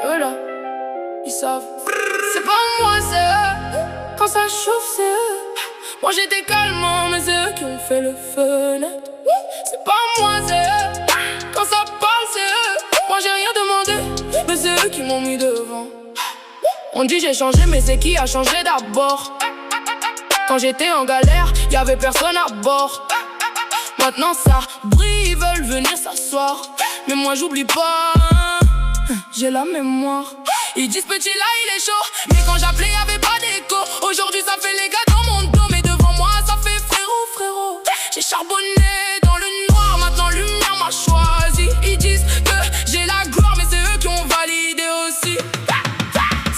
eux là, ils savent. C'est pas moi, c'est eux. Quand ça chauffe, c'est eux. Moi j'étais calmant, mais c'est eux qui ont fait le feu net. C'est pas moi, c'est eux. Quand ça parle, c'est eux. Moi j'ai rien demandé, mais c'est eux qui m'ont mis devant. On dit j'ai changé, mais c'est qui a changé d'abord? Quand j'étais en galère, y'avait personne à bord. Maintenant ça brille, ils veulent venir s'asseoir. Mais moi j'oublie pas, j'ai la mémoire. Ils disent petit là il est chaud, mais quand j'appelais y'avait pas d'écho. Aujourd'hui ça fait les gars dans mon dos, mais devant moi ça fait frérot, frérot. J'ai charbonné dans le noir, maintenant lumière m'a choisi. Ils disent que j'ai la gloire, mais c'est eux qui ont validé aussi.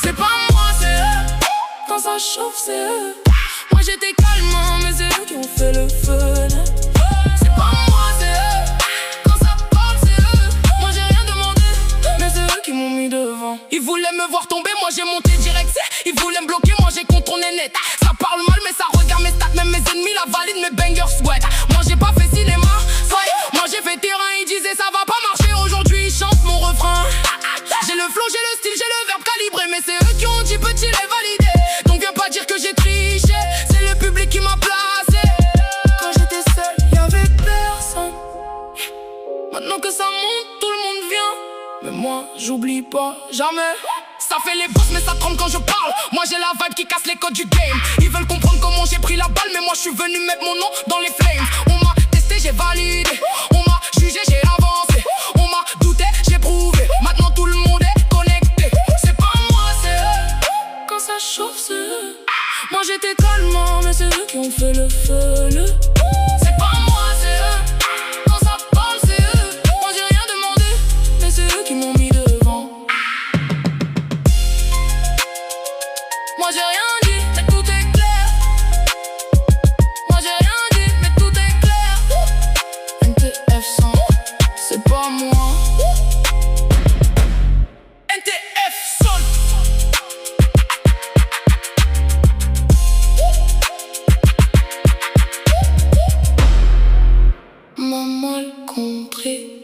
C'est pas moi, c'est eux. Quand ça chauffe, c'est eux. Moi j'étais calmant, mais c'est eux qui ont fait le feu. C'est pas moi, c'est eux. Quand ça parle, c'est eux. Moi j'ai rien demandé, mais c'est eux qui m'ont mis devant. Ils voulaient me voir tomber, moi j'ai monté direct. Ils voulaient me bloquer, moi j'ai contourné net. Ça parle mal, mais ça regarde mes stats. Même mes ennemis la valident, mes bangers sweat. Moi j'ai pas fait cinéma, moi j'ai fait terrain. Ils disaient ça va pas marcher, aujourd'hui ils chantent mon refrain. J'ai le flow, j'ai le style, j'ai le verbe calibré, mais c'est eux qui ont dit petit les validé. Donc viens pas dire que j'ai triché, c'est le public qui m'a placé. Quand j'étais seul, y'avait personne. Maintenant que ça monte, tout le monde vient. Mais moi, j'oublie pas, jamais. Ça fait les boss, mais ça tremble quand je parle. Moi j'ai la vibe qui casse les codes du game. Ils veulent comprendre comment j'ai pris la balle, mais moi je suis venu mettre mon nom dans les flames. On m'a testé, j'ai validé. On m'a jugé, j'ai avancé. On m'a douté, j'ai prouvé. Maintenant tout le monde est connecté. C'est pas moi, c'est eux. Quand ça chauffe, c'est eux. Moi j'étais calmant, mais c'est eux qui ont fait le feu. C'est pas moi, c'est eux. Quand ça parle, c'est eux. Moi j'ai rien demandé, mais c'est eux qui m'ont mis devant. Moi j'ai rien dit, mais tout est clair. Moi j'ai rien dit, mais tout est clair. NTF 100, c'est pas moi. NTF 100. M'a mal compris.